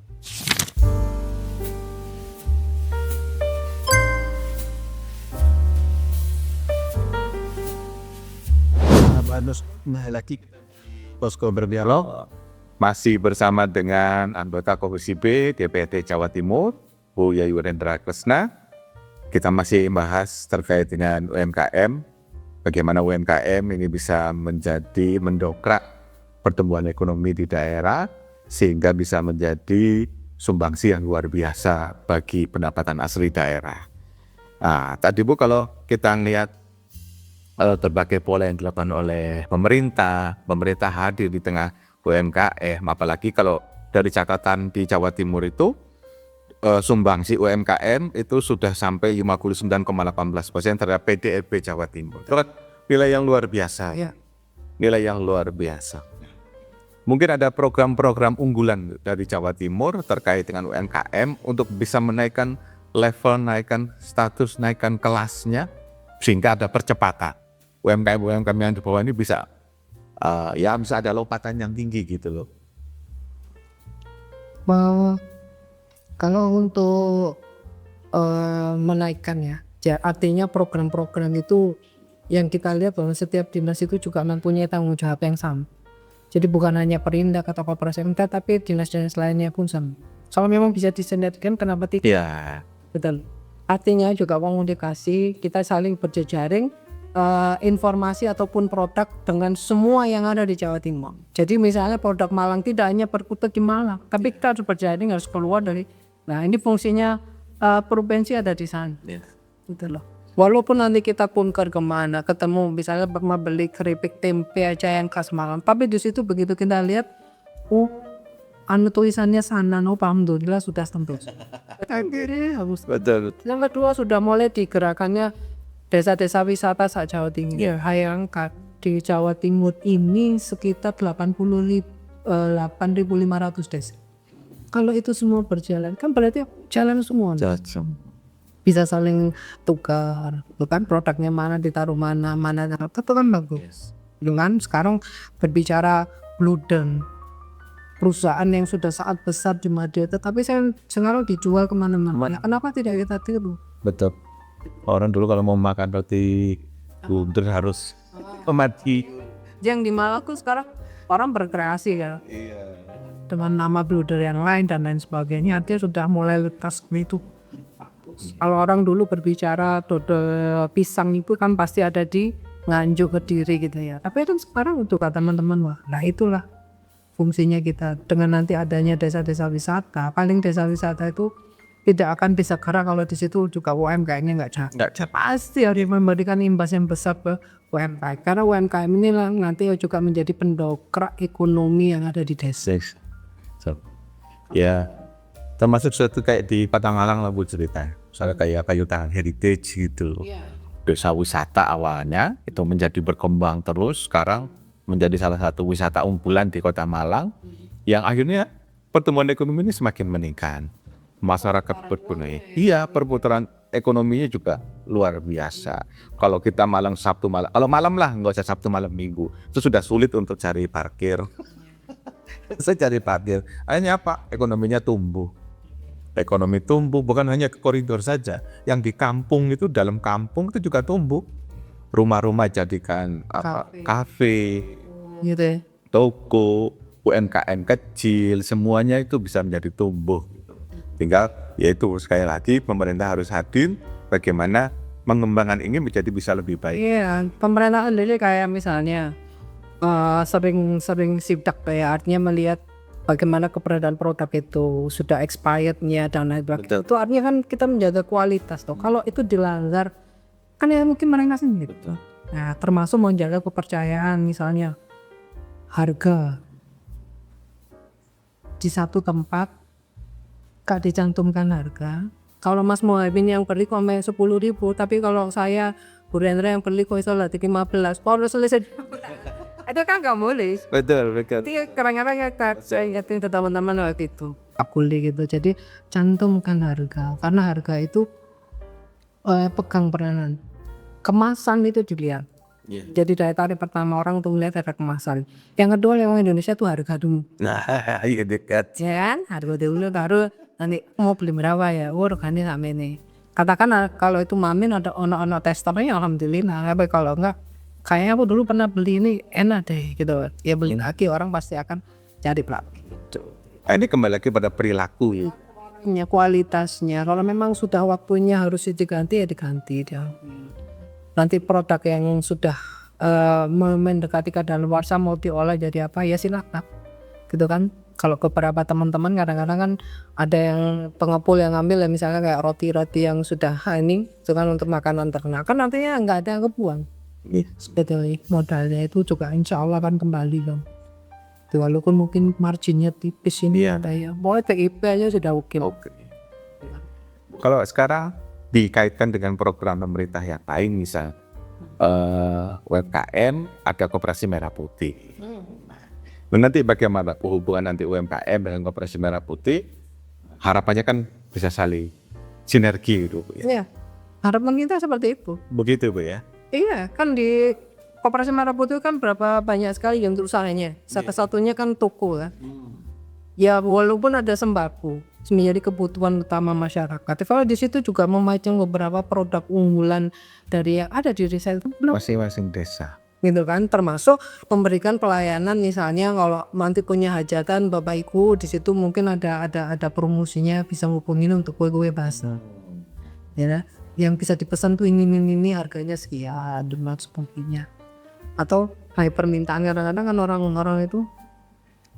lagi posko berdialog Masih bersama dengan anggota Komisi B DPRD Jawa Timur, Bu Yayu Rendra Kresna. Kita masih membahas terkait dengan UMKM, bagaimana UMKM ini bisa menjadi mendongkrak pertumbuhan ekonomi di daerah, sehingga bisa menjadi sumbangsi yang luar biasa bagi pendapatan asli daerah. Nah, tadi Bu, kalau kita lihat berbagai pola yang dilakukan oleh pemerintah hadir di tengah UMKM, apalagi kalau dari catatan di Jawa Timur itu sumbangsi UMKM itu sudah sampai 59,18% terhadap PDRB Jawa Timur. Itu kan nilai yang luar biasa. Ya. Nilai yang luar biasa. Mungkin ada program-program unggulan dari Jawa Timur terkait dengan UMKM untuk bisa menaikkan level, naikkan status, naikkan kelasnya, sehingga ada percepatan. UMKM yang di bawah ini bisa bisa ada lompatan yang tinggi gitu loh. Kalau untuk menaikkan ya, artinya program-program itu yang kita lihat bahwa setiap dinas itu juga mempunyai tanggung jawab yang sama. Jadi bukan hanya Perindak atau Koperasi MT, tapi dinas-dinas lainnya pun sama. Kalau memang bisa disinergikan, kenapa tidak? Iya. Betul. Artinya juga komunikasi, kita saling berjejaring, informasi ataupun produk dengan semua yang ada di Jawa Timur. Jadi misalnya produk Malang tidak hanya berkutat di Malang, tapi kita harus berjaring, harus keluar dari. Nah ini fungsinya provinsi ada di sana. Gitu loh. Walaupun nanti kita kunker kemana, ketemu misalnya beli keripik tempe aja yang khas Malang, tapi di situ begitu kita lihat, tulisannya sana, alhamdulillah sudah tembus. Betul. Yang kedua sudah mulai digerakannya desa-desa wisata Jawa Timur. Bayangkan di Jawa Timur ini sekitar 8.500 desa. Kalau itu semua berjalan, kan berarti jalan semua. Bisa saling tukar, bukan produknya mana ditaruh mana itu kan bagus. Dengan sekarang berbicara Bluden, perusahaan yang sudah sangat besar di Madia, tetapi sekarang dijual kemana-mana. Kenapa tidak kita tiru? Betul. Orang dulu kalau mau makan roti bundar harus mati. Yang di Malang sekarang orang berkreasi kan. Iya. Dengan nama Bluden yang lain dan lain sebagainya, dia sudah mulai letas itu. Kalau orang dulu berbicara dodol pisang itu kan pasti ada di Nganjuk, Kediri gitu ya. Tapi kan sekarang untuk teman-teman, wah, nah itulah fungsinya kita. Dengan nanti adanya desa-desa wisata, paling desa wisata itu tidak akan bisa gerak kalau di situ juga UMKM-nya nggak jalan. Pasti harus memberikan imbas yang besar ke UMKM. Karena UMKM ini nanti juga menjadi pendongkrak ekonomi yang ada di desa. Ya, termasuk suatu kayak di Patangalang lah Bu cerita. Soalnya kayak kayu tangan heritage gitu. Desa wisata awalnya itu menjadi berkembang terus, sekarang menjadi salah satu wisata unggulan di Kota Malang, yang akhirnya pertumbuhan ekonomi ini semakin meningkat. Masyarakat berguna. Iya, perputaran ekonominya juga luar biasa. Kalau kita Malang Sabtu malam, kalau malam lah, nggak usah Sabtu malam Minggu, itu sudah sulit untuk cari parkir. Saya cari parkir. Akhirnya apa? Ekonominya tumbuh. Ekonomi tumbuh bukan hanya ke koridor saja. Yang di kampung itu, dalam kampung itu juga tumbuh. Rumah-rumah jadikan kafe, gitu ya. toko, UMKM kecil, semuanya itu bisa menjadi tumbuh. Tinggal yaitu sekali lagi pemerintah harus hadir bagaimana mengembangkan ini menjadi bisa lebih baik. Iya, pemerintah sendiri kayak misalnya sering sidak ya, artinya melihat bagaimana keberadaan produk itu sudah expirednya dan lain sebagainya. Itu artinya kan kita menjaga kualitas toh. Kalau itu dilanggar kan ya mungkin mereka sendiri. Nah, termasuk menjaga kepercayaan misalnya harga di satu tempat gak dicantumkan harga. Kalau Mas Muhaimin yang beli kok 10.000, tapi kalau saya Bu Rendra yang beli kok iso lah 15. Kalau selesai itu kan nggak boleh. Betul. Jadi kadang-kadang saya ingetin ke teman-teman waktu itu aku gitu. Jadi cantumkan harga karena harga itu pegang peranan. Kemasan itu dilihat. Jadi daya tarik pertama orang untuk melihat ada kemasan. Yang kedua yang Indonesia tuh harga dulu. Nah, iya dekat. Ya kan? Harga dulu baru nanti mau beli berapa ya? Regane sama ini. Katakan kalau itu Mamin ada ono testernya alhamdulillah. Tapi kalau enggak kayaknya aku dulu pernah beli ini enak deh gitu. Ya beli lagi orang pasti akan cari lagi. Ini kembali lagi pada perilaku ya. Kualitasnya kalau memang sudah waktunya harus diganti ya diganti dia. Nanti produk yang sudah mendekati kadaluarsa mau diolah jadi apa ya silakan gitu kan. Kalau ke beberapa teman-teman kadang-kadang kan ada yang pengepul yang ngambil ya misalnya kayak roti-roti yang sudah ini itu kan untuk makanan ternak kan nantinya nggak ada yang kebuang. Sebetulnya modalnya itu juga insya Allah kan kembali dong. Walaupun mungkin marginnya tipis ini ada ya. Boleh TIP aja sudah oke. Kalau sekarang dikaitkan dengan program pemerintah yang lain misal UMKM ada Koperasi Merah Putih. Nanti bagaimana hubungan nanti UMKM dengan Koperasi Merah Putih? Harapannya kan bisa saling sinergi gitu Bu ya. Iya. Harapan kita seperti itu. Begitu Bu ya. Iya, kan di Koperasi Merah Putih kan berapa banyak sekali yang usahanya. Satu-satunya kan toko kan. Ya walaupun ada sembako menjadi kebutuhan utama masyarakat. Kalau di situ juga memajang beberapa produk unggulan dari yang ada di desa itu Masing-masing desa. gitu kan, termasuk memberikan pelayanan misalnya kalau nanti punya hajatan Bapak Ibu di situ mungkin ada promosinya bisa hubungin untuk kue-kue basah. Ya, yang bisa dipesan tuh ini harganya sekian dan sebagainya. Atau high permintaan kadang-kadang kan orang-orang itu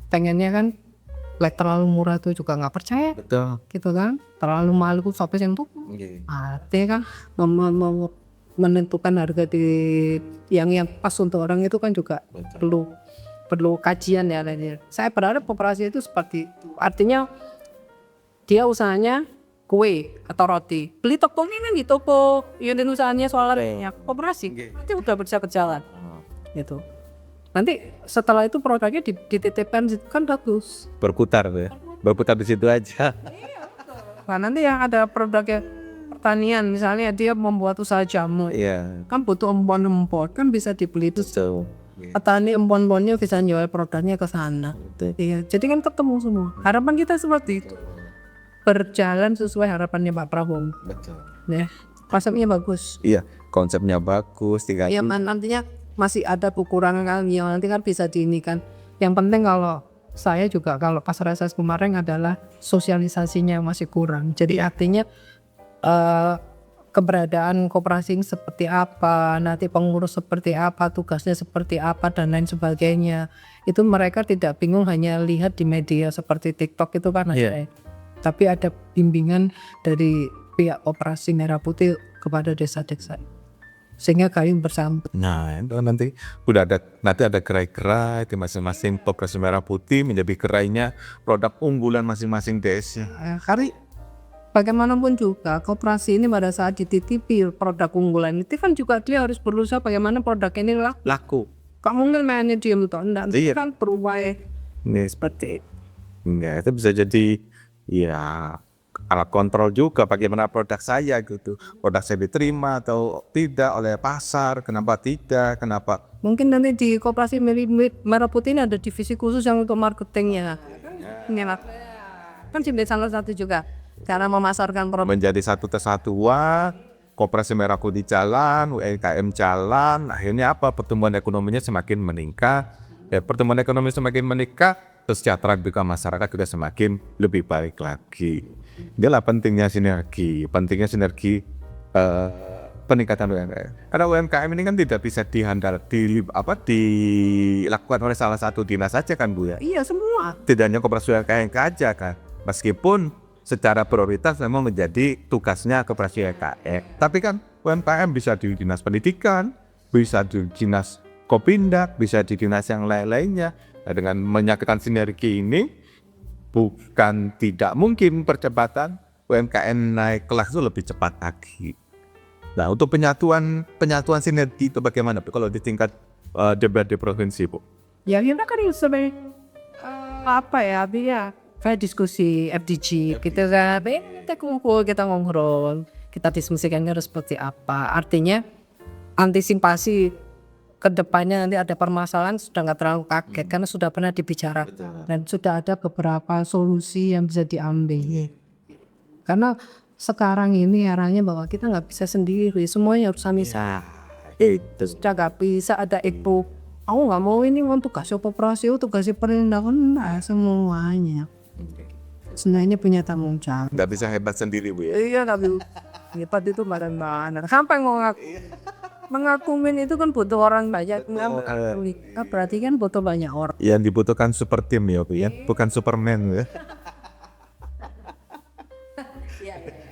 pengennya kan terlalu murah tuh juga nggak percaya. Betul. Gitu kan, terlalu mahal tuh sampai yang tuh. Artinya kan menentukan harga di yang pas untuk orang itu kan juga perlu kajian ya. Saya berharap koperasi itu seperti itu. Artinya dia usahanya kue atau roti. Beli toko ini kan di toko unit usahanya soalnya koperasi. Nanti udah bisa berjalan. Gitu. Nanti setelah itu produknya dititipkan kan bagus. Berputar ya. Berputar di situ aja. Nah, nanti yang ada produknya pertanian misalnya dia membuat usaha jamu. Kan butuh empon-empon kan bisa dibeli itu. Petani empon-emponnya bisa jual produknya ke sana. Iya, jadi kan ketemu semua. Harapan kita seperti itu. Berjalan sesuai harapannya Pak Prabowo. Betul. Ya, konsepnya bagus. Iya, konsepnya bagus. Ya, nantinya masih ada kekurangan kan yang nanti kan bisa diinikan. Yang penting kalau saya juga kalau pas reses kemarin adalah sosialisasinya masih kurang. Jadi artinya keberadaan koperasi ini seperti apa, nanti pengurus seperti apa, tugasnya seperti apa dan lain sebagainya. Itu mereka tidak bingung hanya lihat di media seperti TikTok itu kan ada. Tapi ada bimbingan dari pihak Koperasi Merah Putih kepada desa-desa. Sehingga kalian bersama. Nah, itu nanti udah nanti ada gerai-gerai di masing-masing Koperasi Merah Putih menjadi gerainya produk unggulan masing-masing desa. Karena bagaimanapun juga koperasi ini pada saat dititipi produk unggulan itu kan juga dia harus berusaha bagaimana produk ini laku. Kamu mungkin mainnya diem tuh, enggak kan berupaya Ini seperti itu. Ya, itu bisa jadi ya alat kontrol juga bagaimana produk saya gitu. Produk saya diterima atau tidak oleh pasar, kenapa tidak, kenapa. Mungkin nanti di Koperasi Merah Putih ini ada divisi khusus yang untuk marketingnya. Ini lah. Kan jadi salah satu juga cara memasarkan produk. Menjadi satu kesatuan, Koperasi Merah Putih jalan, UMKM jalan, akhirnya apa? Pertumbuhan ekonominya semakin meningkat. Ya, pertumbuhan ekonomi semakin meningkat, kesejahteraan juga masyarakat juga semakin lebih baik lagi. Inilah pentingnya sinergi peningkatan UMKM. Karena UMKM ini kan tidak bisa dilakukan oleh salah satu dinas saja kan Bu ya. Iya semua. Tidak hanya Koperasi UMKM aja kan. Meskipun secara prioritas memang menjadi tugasnya Koperasi UMKM. Tapi kan UMKM bisa di dinas pendidikan, bisa di dinas Kopindak, bisa di dinas yang lain-lainnya. Nah, dengan menyatukan sinergi ini, bukan tidak mungkin percepatan UMKM naik kelas itu lebih cepat lagi. Nah, untuk penyatuan sinergi itu bagaimana Bu? Kalau di tingkat DPRD provinsi Bu? Ya kita kan sebagai kayak diskusi FDG kita kan, kita kumpul, kita ngobrol, kita diskusikannya harus seperti apa. Artinya antisipasi kedepannya nanti ada permasalahan sudah nggak terlalu kaget karena sudah pernah dibicarakan dan sudah ada beberapa solusi yang bisa diambil. Karena sekarang ini arahnya bahwa kita nggak bisa sendiri, semuanya harus sama. Sudah nggak bisa ada ego. Aku nggak mau ini untuk kasih operasi, untuk kasih penindakan, nah semuanya. Sebenarnya punya tanggung jawab. Nggak bisa hebat sendiri Bu ya? Iya tapi hebat itu mana-mana. Sampai mengakumin itu kan butuh orang banyak. Berarti kan butuh banyak orang. Yang dibutuhkan super team ya Bu ya, bukan Superman ya.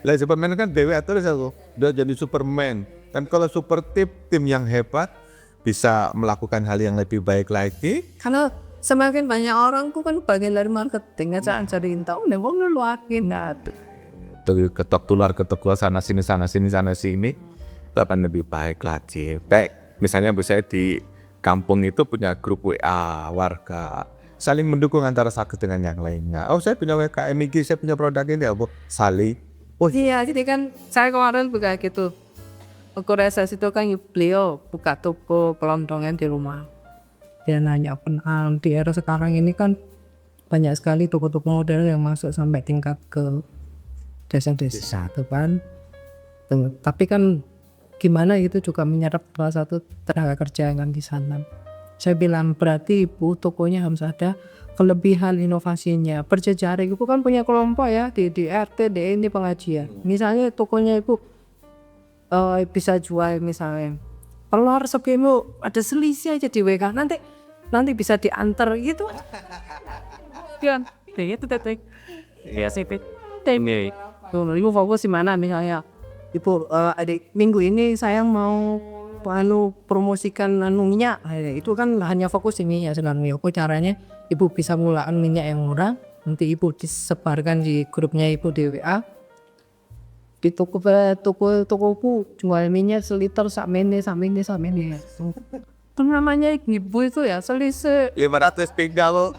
Lah Superman kan dewe terus aku udah jadi Superman. Dan kalau super tim yang hebat bisa melakukan hal yang lebih baik lagi. Karena semakin banyak orang ku kan bagian dari marketing aja cariin tahu nih wong luakin ketok keluar sana sini itu akan lebih baik lagi. Baik, misalnya Bu saya di kampung itu punya grup WA warga saling mendukung antara satu dengan yang lainnya. Oh saya punya UMKM ini, saya punya produk ini ya Bu, saling. Oh iya, jadi kan saya kemarin juga gitu. Waktu reses itu kan beliau buka toko kelontongan di rumah. Dia nanya kenal di era sekarang ini kan banyak sekali toko-toko modern yang masuk sampai tingkat ke desa-desa tuh kan. Tapi kan gimana itu juga menyerap salah satu tenaga kerja yang di sana. Saya bilang berarti Ibu tokonya harus ada kelebihan inovasinya. Berjejaring Ibu kan punya kelompok ya di RT, di ini pengajian. Misalnya tokonya Ibu bisa jual misalnya telur sebelum ada selisih aja di WK nanti bisa diantar gitu. Kan, itu tetek. Ya sih, ini. Ibu fokus di mana misalnya? Ibu adik minggu ini saya mau promosikan minyak. Itu kan hanya fokus di minyak sekarang. Apa caranya Ibu bisa mulakan minyak yang murah, nanti Ibu disebarkan di grupnya Ibu di WA. Di tokoku jual minyak seliter sakmene. Itu namanya Ibu itu ya selisih 500 pinggal.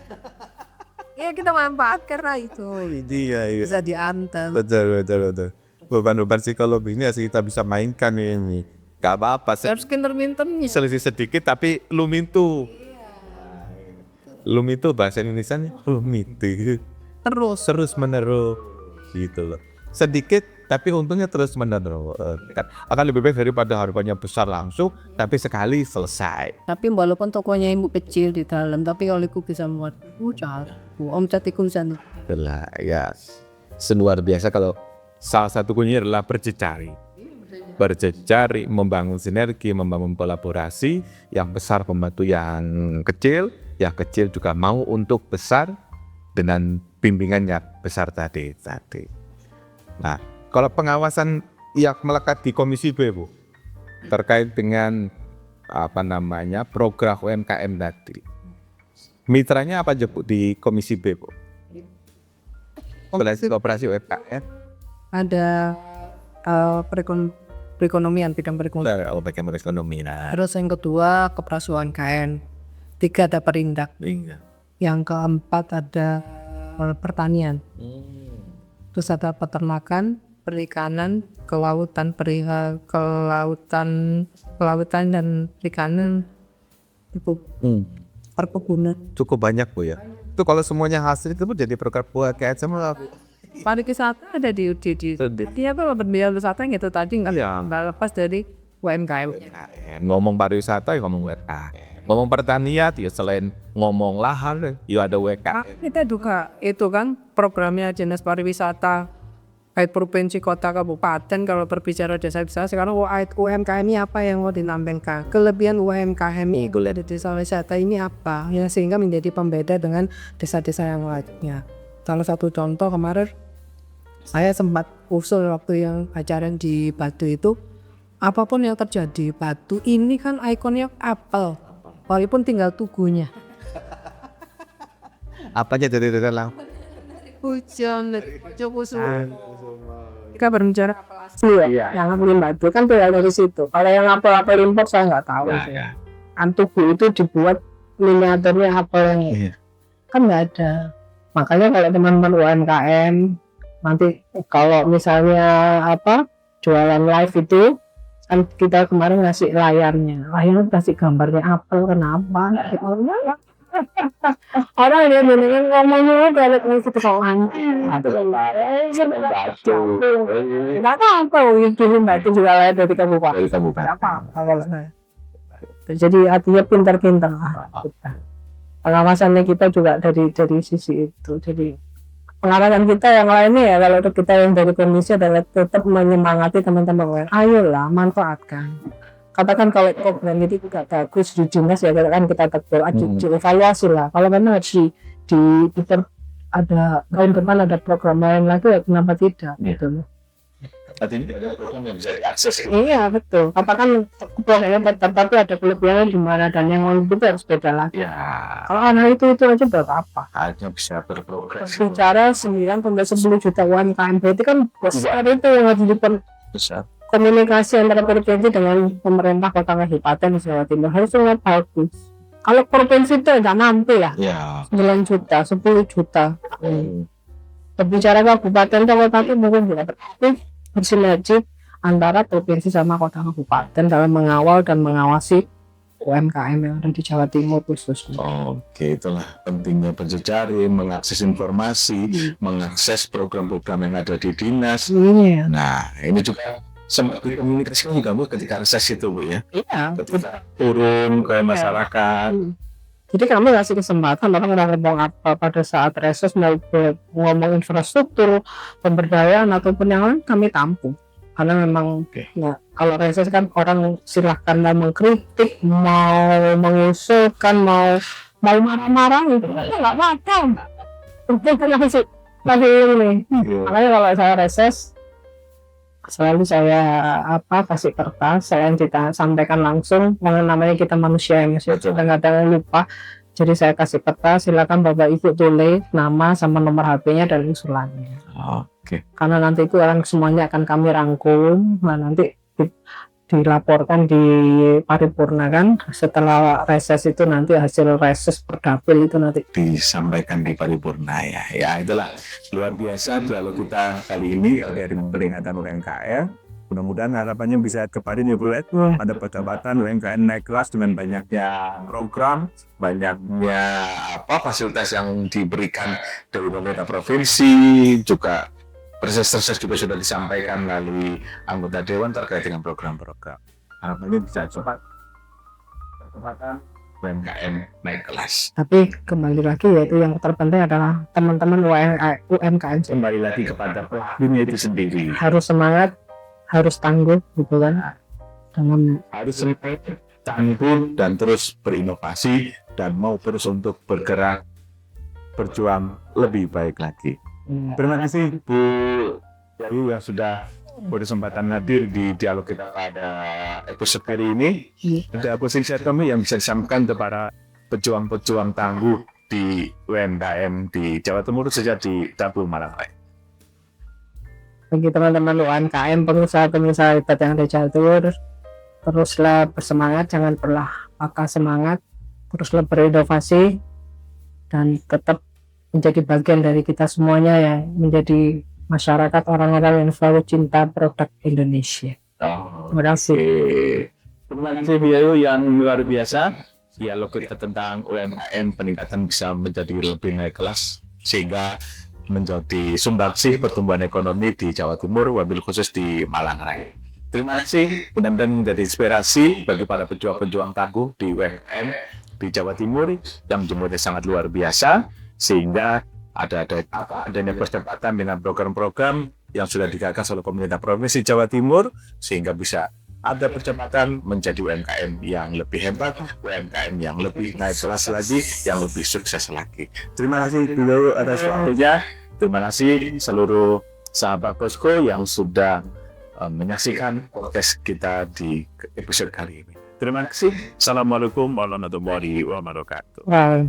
Ya kita manfaatkan lah itu. Iya. Bisa diantar. Betul. Beban psikologi ini kita bisa mainkan ini. Gak apa-apa. Harus pinter-pinternya. Selisih sedikit tapi lumintu. Lumintu bahasa Indonesianya lumintu. Terus menerus gitu loh. Sedikit tapi untungnya terus menerus. Akan lebih baik daripada harganya besar langsung tapi sekali selesai. Tapi walaupun tokonya Ibu kecil di dalam, tapi kalau Ibu bisa muat, omset Ibu bisa. Itulah ya seluar biasa kalau salah satu kuncinya adalah berjejaring, membangun sinergi, membangun kolaborasi, yang besar membantu yang kecil juga mau untuk besar dengan bimbingannya besar tadi. Nah, kalau pengawasan yang melekat di Komisi B, Bu, terkait dengan program UMKM tadi, mitranya apa aja Bu di Komisi B, Bu? Operasi UMKM. Ada perekonomian, bidang perekonomian. Terus yang kedua Koperasi UMKM, 3 ada perindak. Yang keempat ada pertanian. terus ada peternakan, perikanan, kelautan, kelautan dan perikanan, itu perkebunan. Cukup banyak Bu ya. Itu kalau semuanya hasil itu jadi program buat kayak sama Bu. Pariwisata ada di Artinya kalau berwisata gitu tadi nggak lepas dari UMKM. Ngomong pariwisata ya ngomong UMKM. Ngomong pertanian ya selain ngomong lahan ya ada UMKM. Kita juga itu kan programnya dinas pariwisata baik provinsi, kota, kabupaten. Kalau berbicara desa-desa sekarang UMKM ini apa yang mau dinampilkan, kelebihan UMKM itu di desa wisata ini apa yang sehingga menjadi pembeda dengan desa-desa yang lainnya. Salah satu contoh kemarin saya sempat usul waktu yang ajaran di Batu itu, apapun yang terjadi Batu ini kan ikonnya apel, walaupun tinggal tugunya. Apanya dari dalam? Hujan, cukup kita berbicara apel asli ya, yang apel Batu kan tinggal dari situ. Kalau yang apel impor saya nggak tahu sih. Kan tugu itu dibuat miniaturnya apel yang kan nggak ada. Makanya kalau teman-teman UMKM nanti kalau misalnya jualan live itu kan kita kemarin ngasih layarnya kasih gambarnya apel, kenapa orang dia bener ngomongnya balik ke sekolah nggak tahu itu Batu juga lain dari kabupaten apa jadi artinya pintar-pintar lah kita. Pengawasannya kita juga dari sisi itu. Jadi pengawasan kita yang lainnya ya kalau kita yang dari Indonesia adalah tetap menyemangati teman-teman, ayolah manfaatkan. Katakan kalau program itu juga bagus di dinas ya kan kita tegur, evaluasi lah. Kalau memang harus kita ada tahun depan ada program lain lagi ya kenapa tidak gitu loh. Saat ini ada program yang bisa diakses. Iya betul. Katakan programnya tapi ada kelebihannya di mana dan yang itu harus beda lagi. Ya. Kalau anak itu aja berapa? Hanya bisa berprogres. Bicara 9-10 juta UMKM berarti kan besar itu yang harus Besar. komunikasi antara provinsi dengan pemerintah kota kabupaten Jawa Timur harus sangat bagus. Kalau provinsi itu nggak mampu ya. 9 juta, 10 juta. Berbicara kabupaten atau kota itu mungkin tidak bersinergi antara provinsi sama kota kabupaten dalam mengawal dan mengawasi UMKM yang ada di Jawa Timur khususnya. Oke, itulah pentingnya berjejaring, mengakses informasi, mengakses program-program yang ada di dinas. Iya. Nah, ini juga sempat komunikasi juga Bu ketika reses itu Bu ya. Iya. Ketika turun ke masyarakat. Jadi kami kasih kesempatan orang ngomong apa pada saat reses mau ngomong infrastruktur, pemberdayaan ataupun yang lain kami tampung. Karena memang kalau reses kan orang silahkan mengkritik, mau mengusulkan, mau marah-marah itu nggak macam. Itu kan masih ini. Makanya kalau saya reses selalu saya kasih kertas, saya sampaikan langsung, namanya kita manusia yang kadang-kadang lupa. Jadi saya kasih kertas, silakan Bapak Ibu tulis nama sama nomor HP-nya dan usulannya. Oke. Karena nanti itu orang semuanya akan kami rangkum, nah nanti dilaporkan di paripurna kan. Setelah reses itu nanti hasil reses perdapil itu nanti disampaikan di paripurna ya. Ya itulah luar biasa kalau kita kali ini dari peringatan UMKM. Mudah-mudahan harapannya bisa kemarin ya Bu, ada pendapatan UMKM naik kelas dengan banyaknya program, banyaknya fasilitas yang diberikan dari pemerintah provinsi, juga proses juga sudah disampaikan melalui anggota dewan terkait dengan program-program. Harapannya bisa cepat UMKM naik kelas. Tapi kembali lagi yaitu yang terpenting adalah teman-teman UMKM Kembali lagi kepada pelakunya itu sendiri. Harus semangat, harus tangguh gitu kan. Harus semangat, tangguh dan terus berinovasi dan mau terus untuk bergerak, berjuang lebih baik lagi. Terima kasih Bu Dewi yang sudah berkesempatan hadir di dialog kita pada episode kali ini. Ada posisi kami yang bisa disampaikan kepada pejuang-pejuang tangguh di UMKM di Jawa Timur sejak di Dapur Malang. Bagi teman-teman UMKM, pengusaha-pengusaha hebat yang ada di Jawa Timur, teruslah bersemangat, jangan pernah patah semangat, teruslah berinovasi dan tetap menjadi bagian dari kita semuanya ya, menjadi masyarakat orang-orang yang selalu cinta produk Indonesia. Terima kasih. Terima kasih Bio yang luar biasa. Dialog kita tentang UMKM peningkatan bisa menjadi lebih naik kelas sehingga menjadi sumbangsih pertumbuhan ekonomi di Jawa Timur, wabil khusus di Malang Raya. Terima kasih, mudah-mudahan menjadi inspirasi bagi para pejuang-pejuang tangguh di UMKM di Jawa Timur yang jumlahnya sangat luar biasa, sehingga adanya percepatan dengan program-program yang sudah digagas oleh pemerintah Provinsi Jawa Timur, sehingga bisa ada percepatan menjadi UMKM yang lebih hebat, UMKM yang lebih naik kelas lagi, yang lebih sukses lagi. Terima kasih dulu atas waktunya. Terima kasih seluruh sahabat Posko yang sudah menyaksikan podcast kita di episode kali ini. Terima kasih. Assalamualaikum warahmatullahi wabarakatuh. Wah,